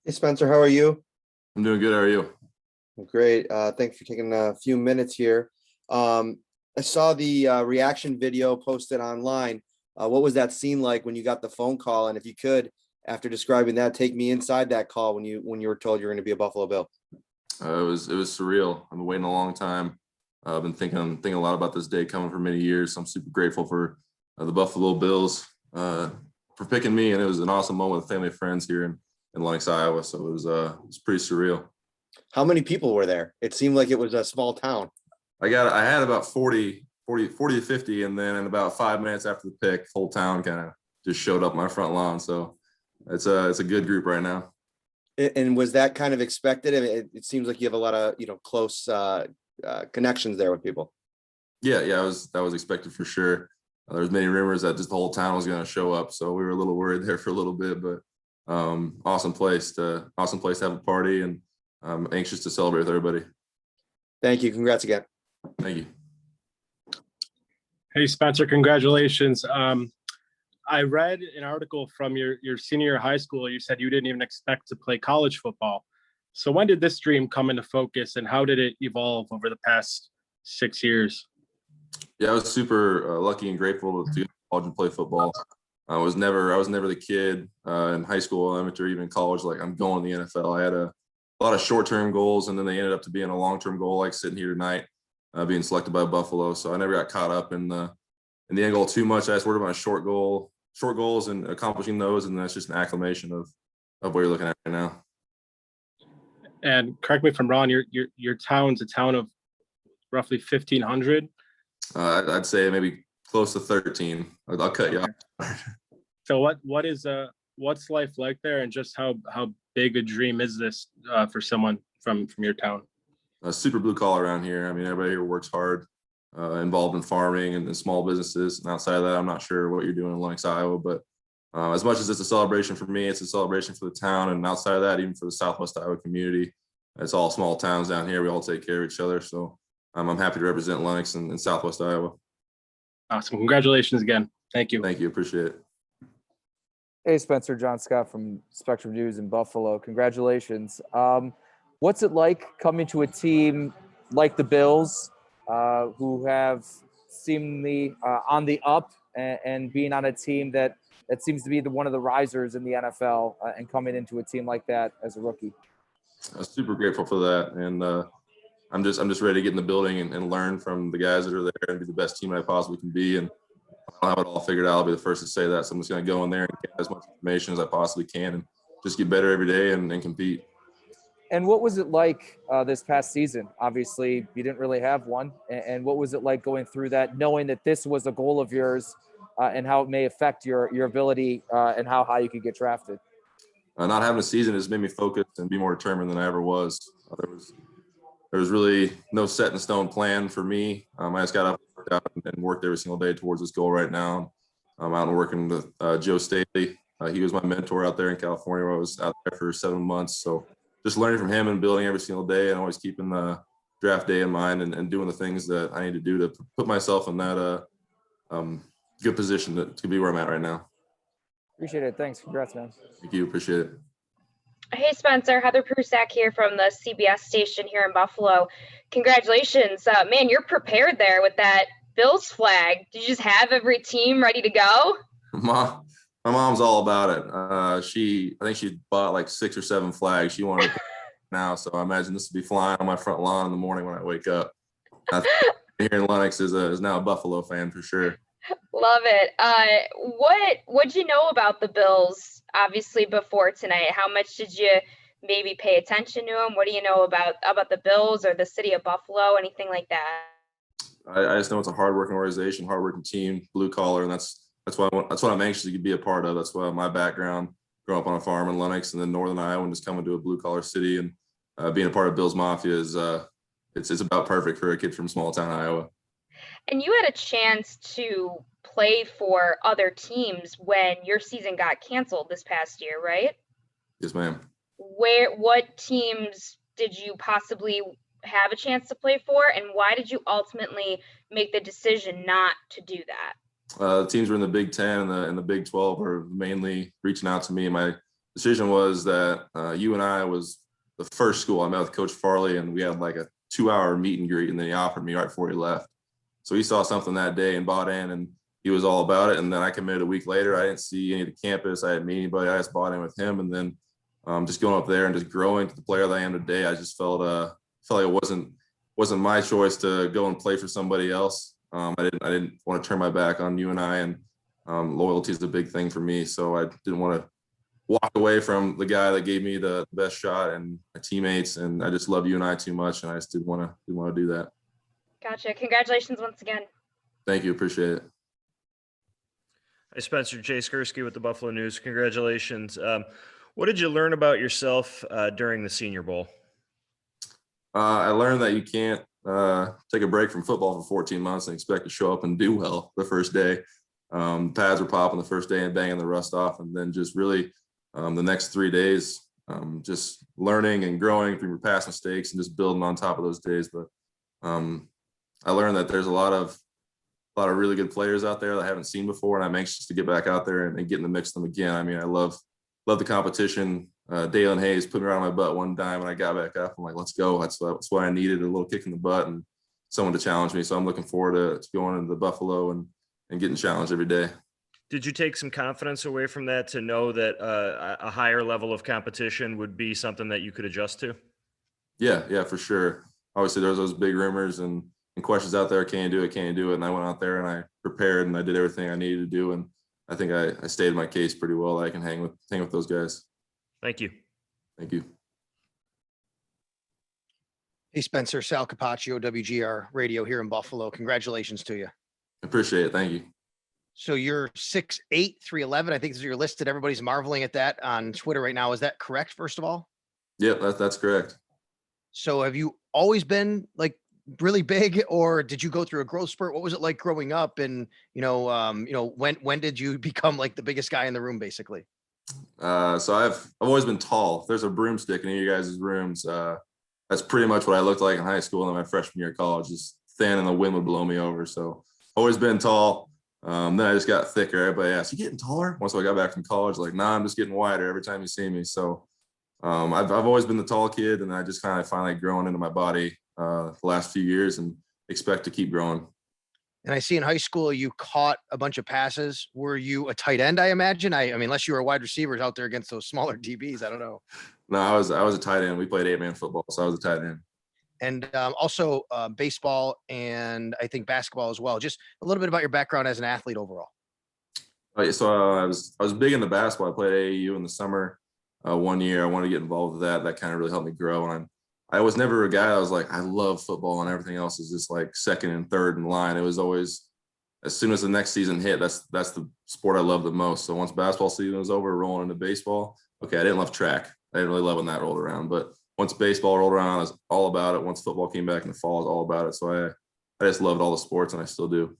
Hey Spencer, how are you? I'm doing good. How are you? Great. Thanks for taking a few minutes here. Um, I saw the reaction video posted online. What was that scene like when you got the phone call? And if you could, after describing that, take me inside that call when you were told you were going to be a Buffalo Bill. It was surreal. I've been waiting a long time. I've been thinking a lot about this day coming for many years. So I'm super grateful for the Buffalo Bills for picking me, and it was an awesome moment with family and friends here in Lenox, Iowa. So it was pretty surreal. How many people were there? It seemed like it was a small town. I had about 40 to 50, and then in about 5 minutes after the pick, whole town kind of just showed up my front lawn. So it's a good group right now. And was that kind of expected? I mean, it seems like you have a lot of close connections there with people. Yeah, that was expected for sure. There was many rumors that just the whole town was going to show up, so we were a little worried there for a little bit. But awesome place to have a party, and I'm anxious to celebrate with everybody. Thank you. Congrats again. Thank you. Hey, Spencer, congratulations. I read an article from your senior year of high school. You said you didn't even expect to play college football. So when did this dream come into focus, and how did it evolve over the past 6 years? Yeah, I was super lucky and grateful to go to college and play football. I was never the kid in high school, elementary, even college. Like, I'm going to the NFL. I had a lot of short-term goals, and then they ended up to being a long-term goal, like sitting here tonight, being selected by Buffalo. So I never got caught up in the end goal too much. I just worried about short goals and accomplishing those, and that's just an acclamation of what you're looking at right now. And correct me if I'm wrong, your town's a town of roughly 1,500. I'd say maybe close to 13. I'll cut you off. So what's life like there, and just how big a dream is this for someone from your town? Super blue collar around here. I mean, everybody here works hard, involved in farming and small businesses. And outside of that, I'm not sure what you're doing in Lenox, Iowa, but as much as it's a celebration for me, it's a celebration for the town. And outside of that, even for the Southwest Iowa community, it's all small towns down here. We all take care of each other. So I'm happy to represent Lenox and Southwest Iowa. Awesome. Congratulations again. Thank you. Thank you. Appreciate it. Hey, Spencer, John Scott from Spectrum News in Buffalo. Congratulations. What's it like coming to a team like the Bills, who have seemingly on the up, and being on a team that seems to be one of the risers in the NFL, and coming into a team like that as a rookie? I'm super grateful for that. And I'm just ready to get in the building and learn from the guys that are there and be the best team I possibly can be. And I don't have it all figured out. I'll be the first to say that. So I'm just going to go in there and get as much information as I possibly can and just get better every day and compete. And what was it like this past season? Obviously, you didn't really have one. And what was it like going through that, knowing that this was a goal of yours, and how it may affect your ability and how high you could get drafted? Not having a season has made me focus and be more determined than I ever was. There was really no set in stone plan for me. I just got up and worked every single day towards this goal right now. I'm out and working with Joe Staley. He was my mentor out there in California, where I was out there for 7 months. So just learning from him and building every single day, and always keeping the draft day in mind, and doing the things that I need to do to put myself in that good position to be where I'm at right now. Appreciate it. Thanks. Congrats, man. Thank you. Appreciate it. Hey, Spencer, Heather Prusak here from the CBS station here in Buffalo. Congratulations. Man, you're prepared there with that Bills flag. Did you just have every team ready to go? My mom's all about it. I think she bought like 6 or 7 flags. She wanted to now, so I imagine this will be flying on my front lawn in the morning when I wake up. Here in Lenox is now a Buffalo fan for sure. Love it. What'd you know about the Bills, obviously, before tonight? How much did you maybe pay attention to them? What do you know about the Bills or the city of Buffalo, anything like that? I just know it's a hardworking organization, hardworking team, blue collar, and that's what I'm anxious to be a part of. That's why my background, growing up on a farm in Lenox and then Northern Iowa, and just coming to a blue collar city and being a part of Bills Mafia is it's about perfect for a kid from small town Iowa. And you had a chance to play for other teams when your season got canceled this past year, right? Yes, ma'am. What teams did you possibly have a chance to play for, and why did you ultimately make the decision not to do that? The teams were in the Big Ten and the Big 12 are mainly reaching out to me. My decision was that UNI was the first school I met with Coach Farley, and we had like a 2-hour meet and greet, and then he offered me right before he left. So he saw something that day and bought in, and he was all about it. And then I committed a week later. I didn't see any of the campus. I didn't meet anybody. I just bought in with him, and then just going up there and just growing to the player that I am today. I just felt like it wasn't my choice to go and play for somebody else. I didn't want to turn my back on UNI, and loyalty is a big thing for me. So I didn't want to walk away from the guy that gave me the best shot and my teammates. And I just love UNI too much, and I just didn't want to do that. Gotcha. Congratulations once again. Thank you. Appreciate it. Hi, Spencer. Jay Skursky with the Buffalo News. Congratulations. What did you learn about yourself during the Senior Bowl? I learned that you can't take a break from football for 14 months and expect to show up and do well the first day. Pads were popping the first day and banging the rust off. And then just really the next 3 days, just learning and growing from your past mistakes and just building on top of those days. But I learned that there's a lot of really good players out there that I haven't seen before, and I'm anxious to get back out there and get in the mix of them again. I mean, I love the competition. Dalen Hayes put me around my butt one time and I got back up. I'm like, let's go. That's what I needed, a little kick in the butt and someone to challenge me. So I'm looking forward to going into the Buffalo and getting challenged every day. Did you take some confidence away from that to know that a higher level of competition would be something that you could adjust to? Yeah, for sure. Obviously, there was those big rumors and questions out there. Can you do it? Can you do it? And I went out there and I prepared and I did everything I needed to do. And I think I stated my case pretty well. I can hang with those guys. Thank you. Thank you. Hey, Spencer, Sal Capaccio, WGR Radio here in Buffalo. Congratulations to you. Appreciate it. Thank you. So you're 6'8", 311. I think you're listed. Everybody's marveling at that on Twitter right now. Is that correct, first of all? Yep, that's correct. So have you always been like really big, or did you go through a growth spurt? What was it like growing up? And, when did you become like the biggest guy in the room, basically? So I've always been tall. If there's a broomstick in you guys' rooms, that's pretty much what I looked like in high school and my freshman year of college, just thin and the wind would blow me over. So always been tall. Then I just got thicker. Everybody asked, you getting taller? Once I got back from college, like, nah, I'm just getting wider every time you see me. So I've always been the tall kid, and I just kind of finally grown into my body the last few years and expect to keep growing. And I see in high school, you caught a bunch of passes. Were you a tight end, I imagine? I mean, unless you were a wide receiver out there against those smaller DBs, I don't know. No, I was a tight end. We played 8-man football, so I was a tight end. And also baseball and I think basketball as well. Just a little bit about your background as an athlete overall. So I was big into basketball. I played AAU in the summer. 1 year, I wanted to get involved with that. That kind of really helped me grow. And I was never a guy. I was like, I love football, and everything else is just like second and third in line. It was always, as soon as the next season hit, that's the sport I love the most. So once basketball season was over, rolling into baseball. Okay, I didn't love track. I didn't really love when that rolled around. But once baseball rolled around, I was all about it. Once football came back in the fall, I was all about it. So I just loved all the sports, and I still do.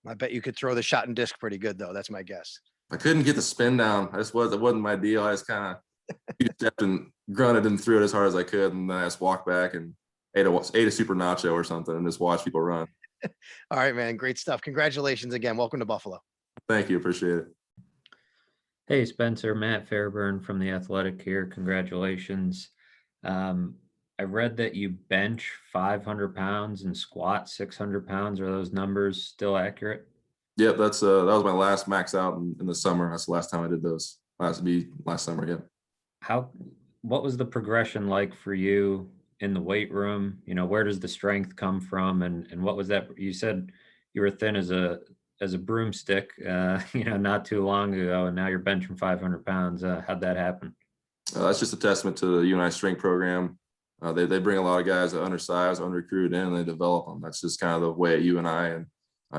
I bet you could throw the shot and disc pretty good, though. That's my guess. I couldn't get the spin down. It wasn't my deal. I just kind of stepped and grunted and threw it as hard as I could, and then I just walked back and ate a super nacho or something and just watched people run. All right, man. Great stuff. Congratulations again. Welcome to Buffalo. Thank you. Appreciate it. Hey, Spencer, Matt Fairburn from The Athletic here. Congratulations. I read that you bench 500 pounds and squat 600 pounds. Are those numbers still accurate? Yep, that was my last max out in the summer. That's the last time I did those. Last summer. Yep. What was the progression like for you in the weight room? Where does the strength come from? And what was that? You said you were thin as a broomstick, not too long ago, and now you're benching 500 pounds. How'd that happen? That's just a testament to the UNI strength program. They bring a lot of guys that are undersized, unrecruited in, and they develop them. That's just kind of the way at UNI, and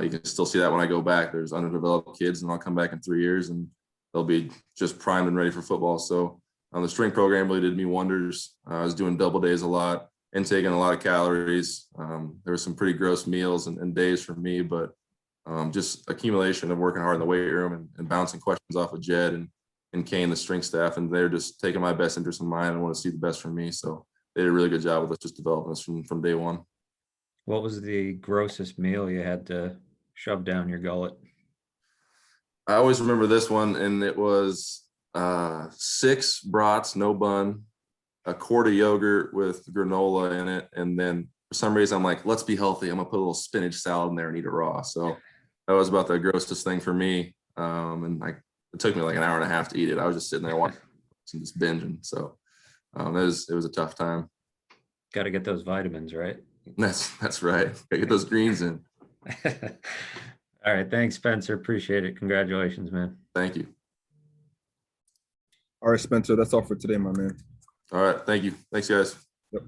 you can still see that when I go back. There's underdeveloped kids, and I'll come back in 3 years, and they'll be just primed and ready for football. So the strength program really did me wonders. I was doing double days a lot and taking a lot of calories. There were some pretty gross meals and days for me, but just accumulation of working hard in the weight room and bouncing questions off of Jed and Kane, the strength staff, and they're just taking my best interest in mind and want to see the best from me. So they did a really good job with us just developing us from day one. What was the grossest meal you had to shove down your gullet? I always remember this one, and it was 6 brats, no bun, a quart of yogurt with granola in it, and then for some reason I'm like, let's be healthy. I'm gonna put a little spinach salad in there and eat it raw. So that was about the grossest thing for me. And it took me like an hour and a half to eat it. I was just sitting there watching and just binging. So it was a tough time. Got to get those vitamins, right? That's right. Gotta get those greens in. All right. Thanks, Spencer. Appreciate it. Congratulations, man. Thank you. All right, Spencer, that's all for today, my man. All right. Thank you. Thanks, guys. Yep.